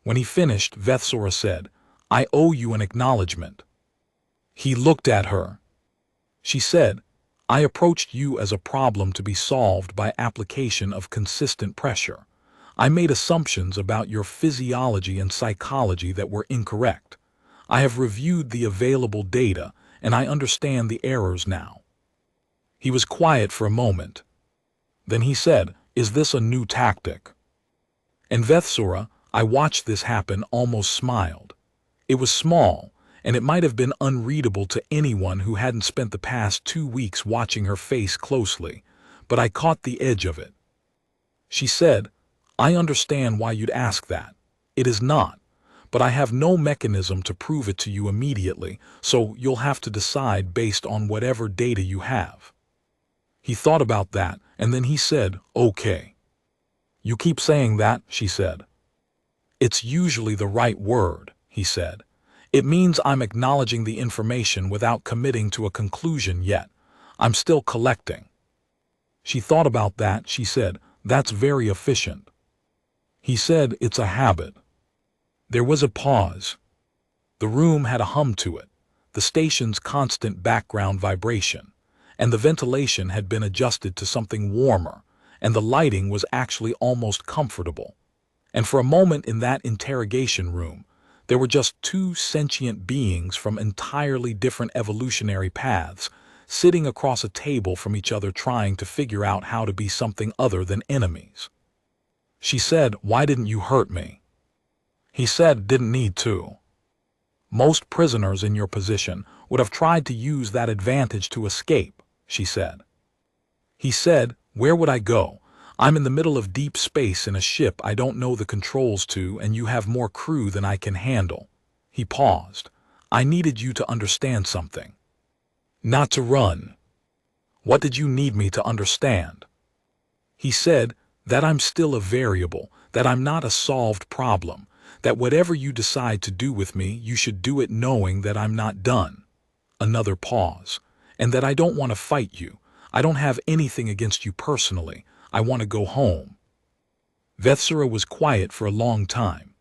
[SPEAKER 1] When he finished, Vethsora said, "I owe you an acknowledgement." He looked at her. She said, "I approached you as a problem to be solved by application of consistent pressure. I made assumptions about your physiology and psychology that were incorrect. I have reviewed the available data, and I understand the errors now." He was quiet for a moment. Then he said, "Is this a new tactic?" And Vethsora, I watched this happen, almost smiled. It was small, and it might have been unreadable to anyone who hadn't spent the past 2 weeks watching her face closely, but I caught the edge of it. She said, "I understand why you'd ask that. It is not, but I have no mechanism to prove it to you immediately, so you'll have to decide based on whatever data you have." He thought about that, and then he said, "Okay." "You keep saying that," she said. "It's usually the right word," he said. "It means I'm acknowledging the information without committing to a conclusion yet. I'm still collecting." She thought about that. She said, "That's very efficient." He said, "It's a habit." There was a pause. The room had a hum to it, the station's constant background vibration, and the ventilation had been adjusted to something warmer, and the lighting was actually almost comfortable. And for a moment in that interrogation room, there were just 2 sentient beings from entirely different evolutionary paths, sitting across a table from each other trying to figure out how to be something other than enemies. She said, "Why didn't you hurt me?" He said, "Didn't need to. Most prisoners in your position would have tried to use that advantage to escape," she said. He said, "Where would I go? I'm in the middle of deep space in a ship I don't know the controls to, and you have more crew than I can handle." He paused. "I needed you to understand something. Not to run." "What did you need me to understand?" He said, "That I'm still a variable, that I'm not a solved problem, that whatever you decide to do with me, you should do it knowing that I'm not done." Another pause. "And that I don't want to fight you. I don't have anything against you personally. I want to go home." Vethsora was quiet for a long time.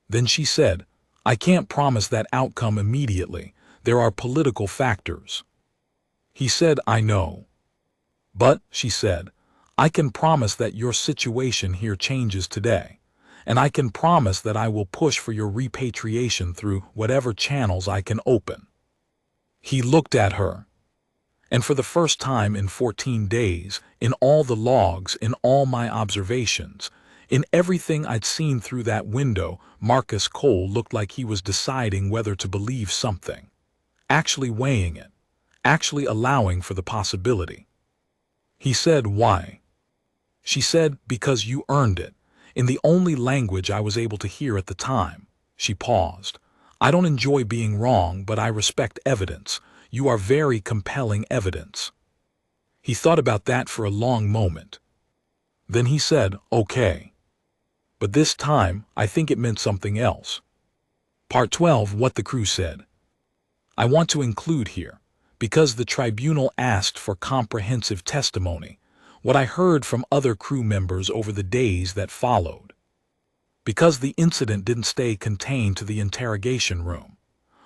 [SPEAKER 1] Then she said, "I can't promise that outcome immediately. There are political factors." He said, "I know. But," she said, "I can promise that your situation here changes today. And I can promise that I will push for your repatriation through whatever channels I can open." He looked at her. And for the first time in 14 days, in all the logs, in all my observations, in everything I'd seen through that window, Marcus Cole looked like he was deciding whether to believe something. Actually weighing it. Actually allowing for the possibility. He said, "Why?" She said, "Because you earned it, in the only language I was able to hear at the time." She paused. "I don't enjoy being wrong, but I respect evidence. You are very compelling evidence." He thought about that for a long moment. Then he said, "Okay. But this time, I think it meant something else." Part 12, what the crew said. I want to include here, because the tribunal asked for comprehensive testimony, what I heard from other crew members over the days that followed. Because the incident didn't stay contained to the interrogation room.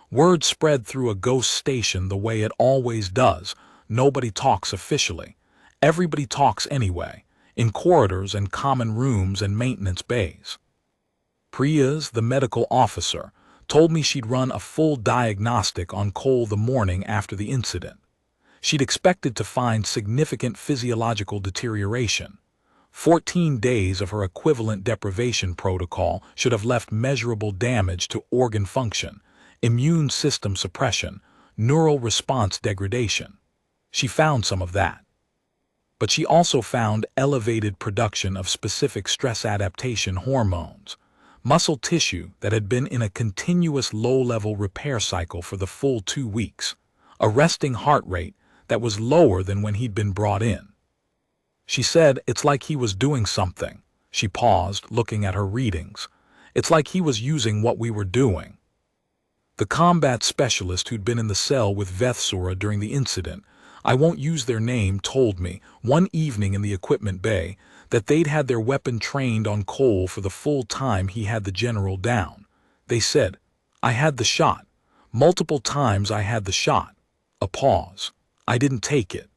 [SPEAKER 1] Word spread through a ghost station the way it always does. Nobody talks officially. Everybody talks anyway, in corridors and common rooms and maintenance bays. Priya's, the medical officer, told me she'd run a full diagnostic on Cole the morning after the incident. She'd expected to find significant physiological deterioration. 14 days of her equivalent deprivation protocol should have left measurable damage to organ function, immune system suppression, neural response degradation. She found some of that. But she also found elevated production of specific stress adaptation hormones, muscle tissue that had been in a continuous low-level repair cycle for the full 2 weeks, a resting heart rate that was lower than when he'd been brought in. She said it's like he was doing something. She paused, looking at her readings. It's like he was using what we were doing. The combat specialist who'd been in the cell with Vethsura during the incident, I won't use their name, told me one evening in the equipment bay that they'd had their weapon trained on Cole for the full time he had the general down. They said, I had the shot. Multiple times I had the shot. A pause. I didn't take it.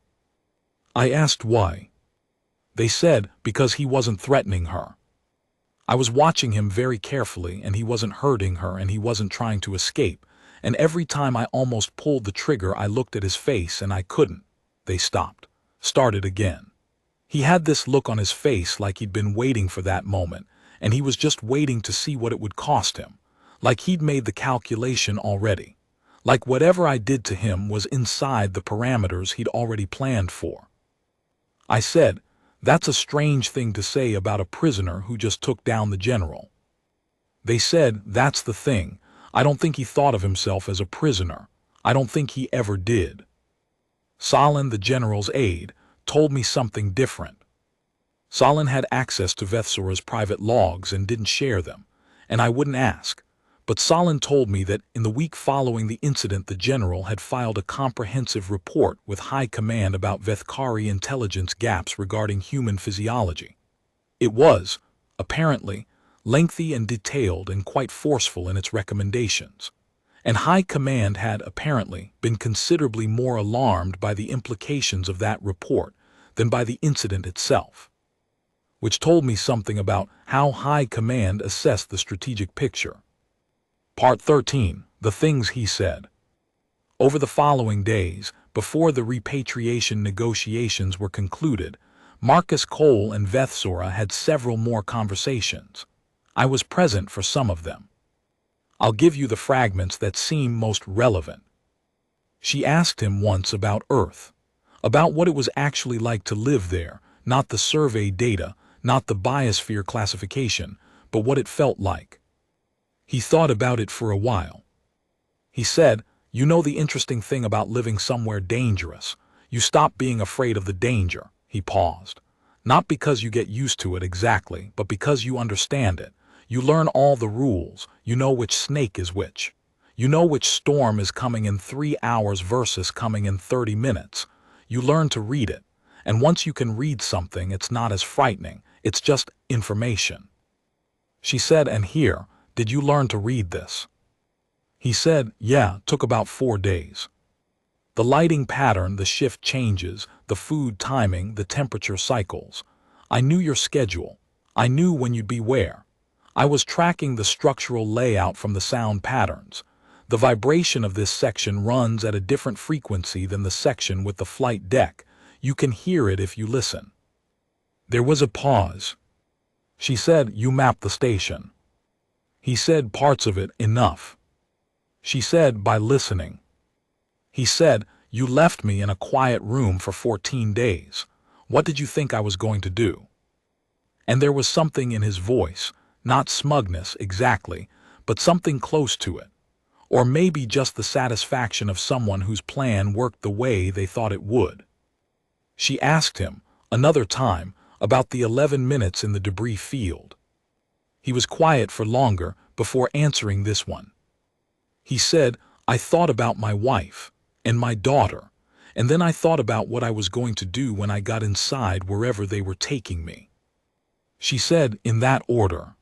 [SPEAKER 1] I asked why. They said because he wasn't threatening her. I was watching him very carefully, and he wasn't hurting her, and he wasn't trying to escape, and every time I almost pulled the trigger I looked at his face and I couldn't. They stopped. Started again. He had this look on his face like he'd been waiting for that moment, and he was just waiting to see what it would cost him, like he'd made the calculation already, like whatever I did to him was inside the parameters he'd already planned for. I said, that's a strange thing to say about a prisoner who just took down the general. They said, that's the thing. I don't think he thought of himself as a prisoner. I don't think he ever did. Salin, the general's aide, told me something different. Salin had access to Vethsura's private logs and didn't share them, and I wouldn't ask. But Salin told me that in the week following the incident the general had filed a comprehensive report with High Command about Vethkari intelligence gaps regarding human physiology. It was, apparently, lengthy and detailed and quite forceful in its recommendations. And High Command had, apparently, been considerably more alarmed by the implications of that report than by the incident itself. Which told me something about how High Command assessed the strategic picture. Part 13. The Things He Said. Over the following days, before the repatriation negotiations were concluded, Marcus Cole and Vethsura had several more conversations. I was present for some of them. I'll give you the fragments that seem most relevant. She asked him once about Earth, about what it was actually like to live there, not the survey data, not the biosphere classification, but what it felt like. He thought about it for a while. He said, you know the interesting thing about living somewhere dangerous. You stop being afraid of the danger. He paused. Not because you get used to it exactly, but because you understand it. You learn all the rules. You know which snake is which. You know which storm is coming in 3 hours versus coming in 30 minutes. You learn to read it. And once you can read something, it's not as frightening. It's just information. She said, and here, did you learn to read this? He said, yeah, took about 4 days. The lighting pattern, the shift changes, the food timing, the temperature cycles. I knew your schedule. I knew when you'd be where. I was tracking the structural layout from the sound patterns. The vibration of this section runs at a different frequency than the section with the flight deck. You can hear it if you listen. There was a pause. She said, you mapped the station. He said, parts of it, enough. She said, by listening. He said, you left me in a quiet room for 14 days. What did you think I was going to do? And there was something in his voice, not smugness exactly, but something close to it. Or maybe just the satisfaction of someone whose plan worked the way they thought it would. She asked him, another time, about the 11 minutes in the debris field. He was quiet for longer before answering this one. He said, I thought about my wife and my daughter, and then I thought about what I was going to do when I got inside wherever they were taking me. She said, in that order.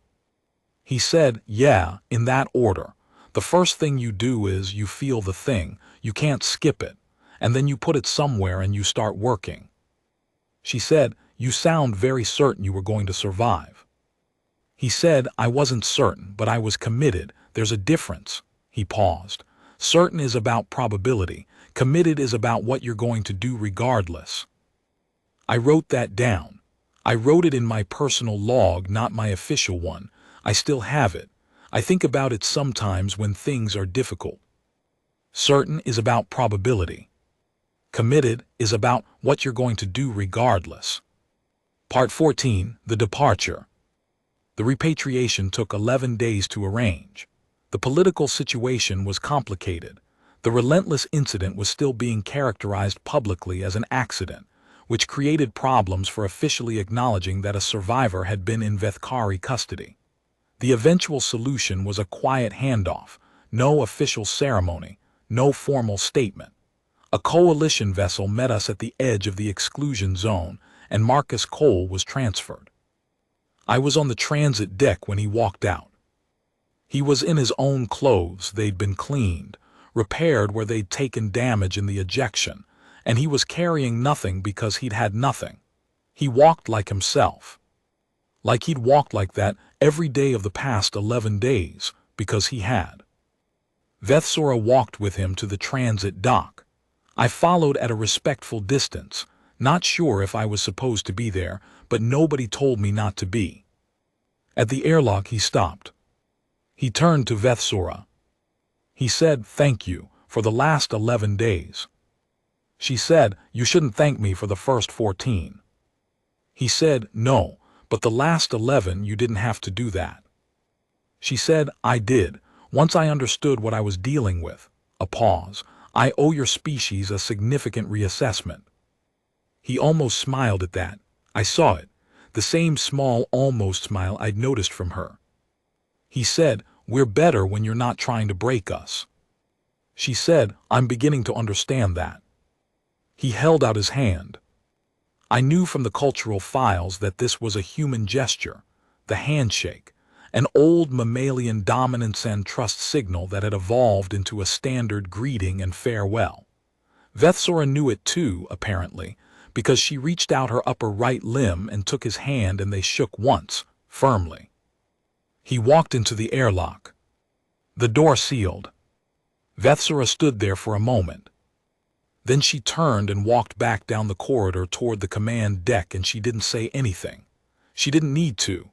[SPEAKER 1] He said, yeah, in that order. The first thing you do is you feel the thing, you can't skip it, and then you put it somewhere and you start working. She said, you sound very certain you were going to survive. He said, I wasn't certain, but I was committed. There's a difference. He paused. Certain is about probability. Committed is about what you're going to do regardless. I wrote that down. I wrote it in my personal log, not my official one. I still have it. I think about it sometimes when things are difficult. Certain is about probability. Committed is about what you're going to do regardless. Part 14, The Departure. The repatriation took 11 days to arrange. The political situation was complicated. The relentless incident was still being characterized publicly as an accident, which created problems for officially acknowledging that a survivor had been in Vethkari custody. The eventual solution was a quiet handoff, no official ceremony, no formal statement. A coalition vessel met us at the edge of the exclusion zone, and Marcus Cole was transferred. I was on the transit deck when he walked out. He was in his own clothes. They'd been cleaned, repaired where they'd taken damage in the ejection, and he was carrying nothing because he'd had nothing. He walked like himself. Like he'd walked like that every day of the past 11 days, because he had. Vethsora walked with him to the transit dock. I followed at a respectful distance, not sure if I was supposed to be there, but nobody told me not to be. At the airlock he stopped. He turned to Vethsora. He said, "Thank you for the last 11 days." She said, "You shouldn't thank me for the first 14. He said, "No, but the last 11 you didn't have to do that." She said, "I did, once I understood what I was dealing with." A pause. "I owe your species a significant reassessment." He almost smiled at that. I saw it, the same small almost smile I'd noticed from her. He said, "We're better when you're not trying to break us." She said, "I'm beginning to understand that." He held out his hand. I knew from the cultural files that this was a human gesture, the handshake, an old mammalian dominance and trust signal that had evolved into a standard greeting and farewell. Vethsora knew it too, apparently, because she reached out her upper right limb and took his hand, and they shook once, firmly. He walked into the airlock. The door sealed. Vethsora stood there for a moment. Then she turned and walked back down the corridor toward the command deck, and she didn't say anything. She didn't need to.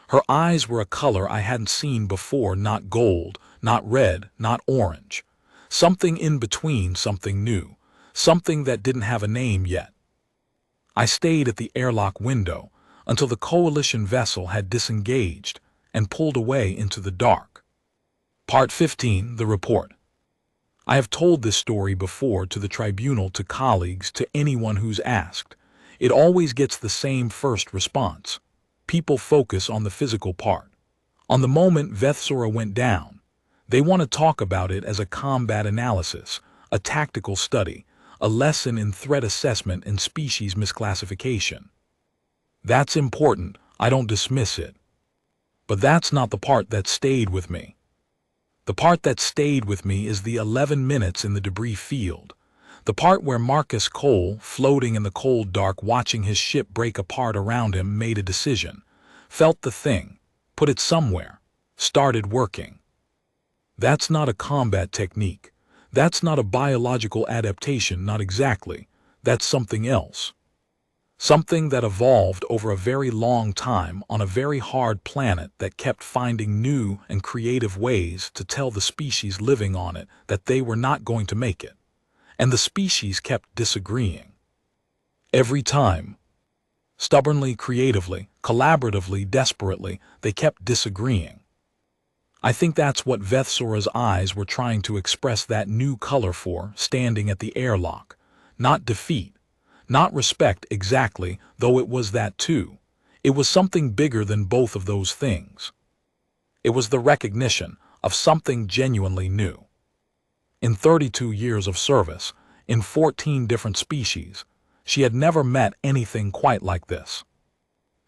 [SPEAKER 1] Her eyes were a color I hadn't seen before, not gold, not red, not orange. Something in between, something new, something that didn't have a name yet. I stayed at the airlock window until the coalition vessel had disengaged and pulled away into the dark. Part 15, The Report. I have told this story before, to the tribunal, to colleagues, to anyone who's asked. It always gets the same first response. People focus on the physical part. On the moment Vethsora went down, they want to talk about it as a combat analysis, a tactical study, a lesson in threat assessment and species misclassification. That's important, I don't dismiss it. But that's not the part that stayed with me. The part that stayed with me is the 11 minutes in the debris field. The part where Marcus Cole, floating in the cold dark, watching his ship break apart around him, made a decision, felt the thing, put it somewhere, started working. That's not a combat technique. That's not a biological adaptation, not exactly. That's something else. Something that evolved over a very long time on a very hard planet that kept finding new and creative ways to tell the species living on it that they were not going to make it. And the species kept disagreeing. Every time. Stubbornly, creatively, collaboratively, desperately, they kept disagreeing. I think that's what Vethsora's eyes were trying to express that new color for, standing at the airlock. Not defeat, not respect exactly, though it was that too. It was something bigger than both of those things. It was the recognition of something genuinely new. In 32 years of service, in 14 different species, she had never met anything quite like this.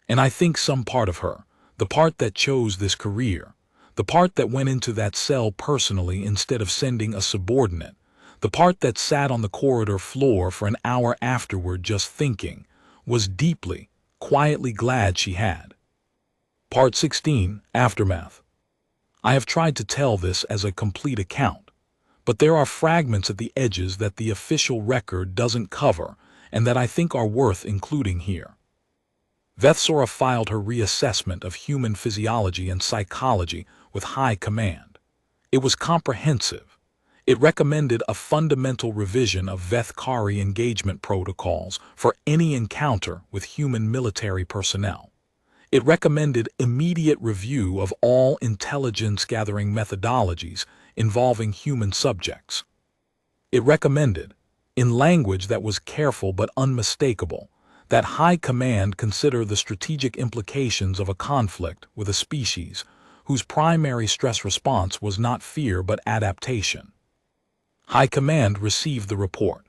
[SPEAKER 1] And I think some part of her, the part that chose this career, the part that went into that cell personally instead of sending a subordinate, the part that sat on the corridor floor for an hour afterward just thinking, was deeply, quietly glad she had. Part 16, Aftermath. I have tried to tell this as a complete account, but there are fragments at the edges that the official record doesn't cover and that I think are worth including here. Vethsora filed her reassessment of human physiology and psychology with High Command. It was comprehensive. It recommended a fundamental revision of Vethkari engagement protocols for any encounter with human military personnel. It recommended immediate review of all intelligence-gathering methodologies involving human subjects. It recommended, in language that was careful but unmistakable, that High Command consider the strategic implications of a conflict with a species whose primary stress response was not fear but adaptation. High Command received the report.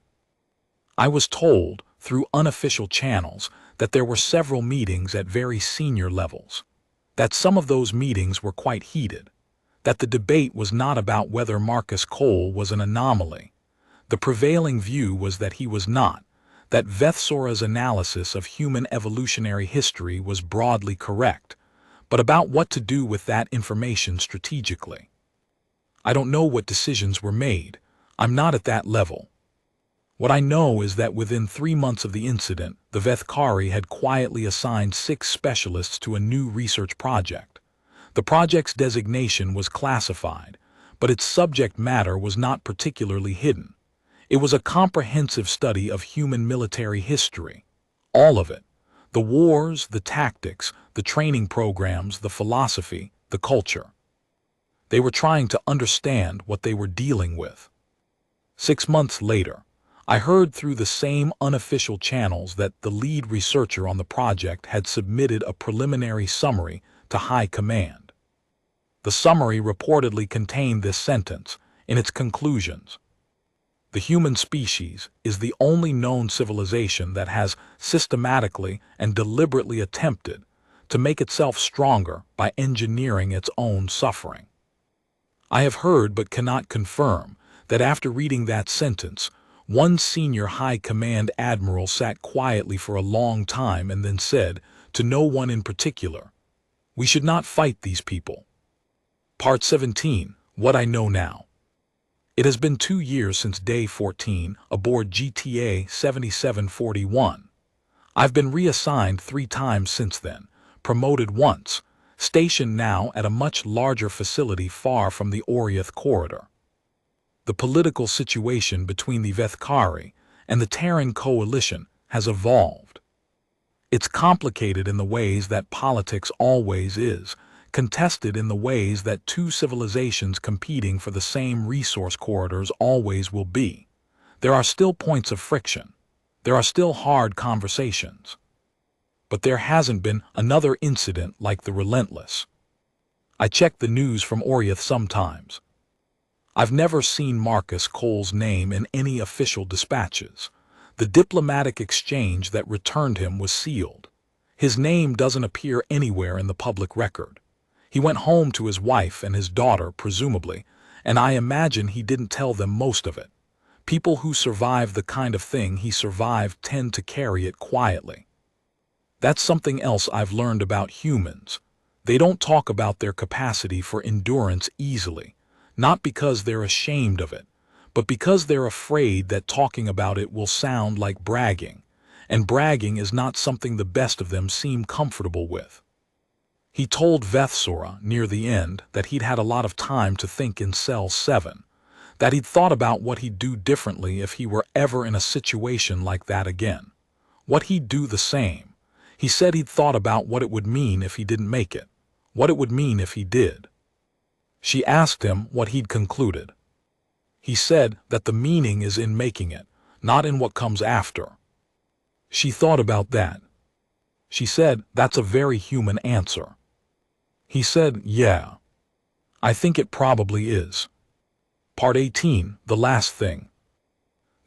[SPEAKER 1] I was told, through unofficial channels, that there were several meetings at very senior levels, that some of those meetings were quite heated, that the debate was not about whether Marcus Cole was an anomaly. The prevailing view was that he was not, that Vethsora's analysis of human evolutionary history was broadly correct, but about what to do with that information strategically. I don't know what decisions were made. I'm not at that level. What I know is that within 3 months of the incident, the Vethkari had quietly assigned 6 specialists to a new research project. The project's designation was classified, but its subject matter was not particularly hidden. It was a comprehensive study of human military history. All of it. The wars, the tactics, the training programs, the philosophy, the culture. They were trying to understand what they were dealing with. 6 months later, I heard through the same unofficial channels that the lead researcher on the project had submitted a preliminary summary to High Command. The summary reportedly contained this sentence in its conclusions. The human species is the only known civilization that has systematically and deliberately attempted to make itself stronger by engineering its own suffering. I have heard but cannot confirm that after reading that sentence, one senior High Command admiral sat quietly for a long time and then said, to no one in particular, "We should not fight these people." Part 17, What I Know Now. It has been 2 years since Day 14 aboard GTA 7741. I've been reassigned 3 times since then, promoted once, stationed now at a much larger facility far from the Oriath corridor. The political situation between the Vethkari and the Terran coalition has evolved. It's complicated in the ways that politics always is, contested in the ways that 2 civilizations competing for the same resource corridors always will be. There are still points of friction. There are still hard conversations. But there hasn't been another incident like the Relentless. I check the news from Oriath sometimes. I've never seen Marcus Cole's name in any official dispatches. The diplomatic exchange that returned him was sealed. His name doesn't appear anywhere in the public record. He went home to his wife and his daughter, presumably, and I imagine he didn't tell them most of it. People who survive the kind of thing he survived tend to carry it quietly. That's something else I've learned about humans. They don't talk about their capacity for endurance easily. Not because they're ashamed of it, but because they're afraid that talking about it will sound like bragging, and bragging is not something the best of them seem comfortable with. He told Vethsora near the end that he'd had a lot of time to think in Cell 7, that he'd thought about what he'd do differently if he were ever in a situation like that again. What he'd do the same. He said he'd thought about what it would mean if he didn't make it, what it would mean if he did. She asked him what he'd concluded. He said that the meaning is in making it, not in what comes after. She thought about that. She said, that's a very human answer. He said, yeah. I think it probably is. Part 18, the last thing.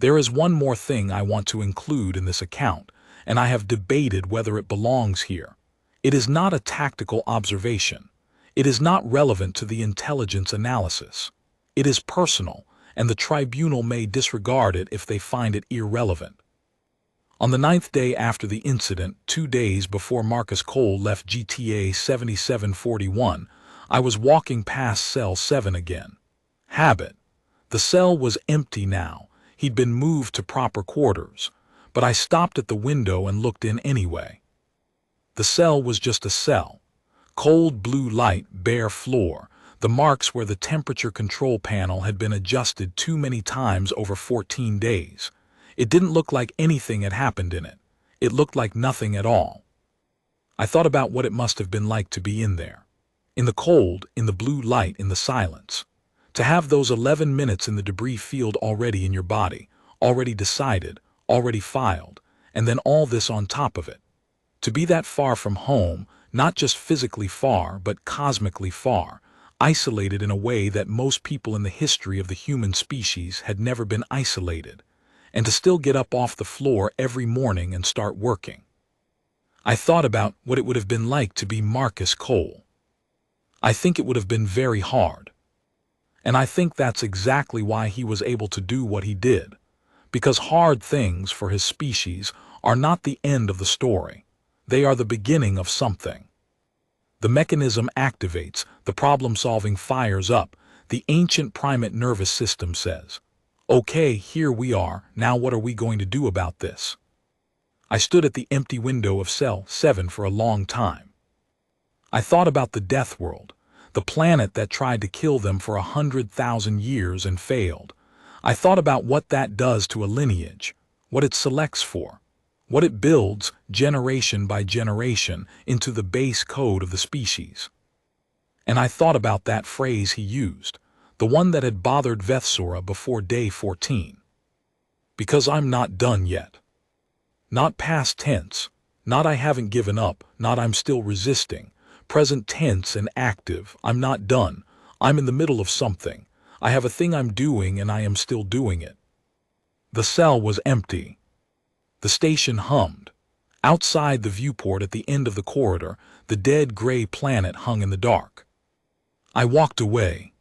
[SPEAKER 1] There is one more thing I want to include in this account, and I have debated whether it belongs here. It is not a tactical observation. It is not relevant to the intelligence analysis. It is personal, and the tribunal may disregard it if they find it irrelevant. On the 9th day after the incident, 2 days before Marcus Cole left GTA 7741, I was walking past Cell 7 again. Habit. The cell was empty now. He'd been moved to proper quarters. But I stopped at the window and looked in anyway. The cell was just a cell. Cold blue light, bare floor, the marks where the temperature control panel had been adjusted too many times over 14 days. It didn't look like anything had happened in it. It looked like nothing at all. I thought about what it must have been like to be in there. In the cold, in the blue light, in the silence. To have those 11 minutes in the debris field already in your body, already decided, already filed, and then all this on top of it. To be that far from home, not just physically far, but cosmically far, isolated in a way that most people in the history of the human species had never been isolated, and to still get up off the floor every morning and start working. I thought about what it would have been like to be Marcus Cole. I think it would have been very hard. And I think that's exactly why he was able to do what he did, because hard things for his species are not the end of the story. They are the beginning of something. The mechanism activates, the problem-solving fires up, the ancient primate nervous system says, "Okay, here we are, now what are we going to do about this?" I stood at the empty window of Cell 7 for a long time. I thought about the Deathworld, the planet that tried to kill them for 100,000 years and failed. I thought about what that does to a lineage, what it selects for, what it builds generation by generation into the base code of the species. And I thought about that phrase he used, the one that had bothered Vethsora before day 14. Because I'm not done yet. Not past tense, not I haven't given up, not I'm still resisting. Present tense and active, I'm not done, I'm in the middle of something. I have a thing I'm doing and I am still doing it. The cell was empty. The station hummed. Outside the viewport at the end of the corridor, the dead gray planet hung in the dark. I walked away.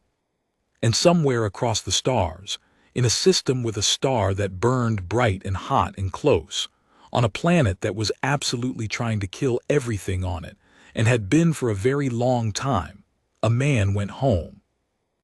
[SPEAKER 1] And somewhere across the stars, in a system with a star that burned bright and hot and close, on a planet that was absolutely trying to kill everything on it, and had been for a very long time, a man went home.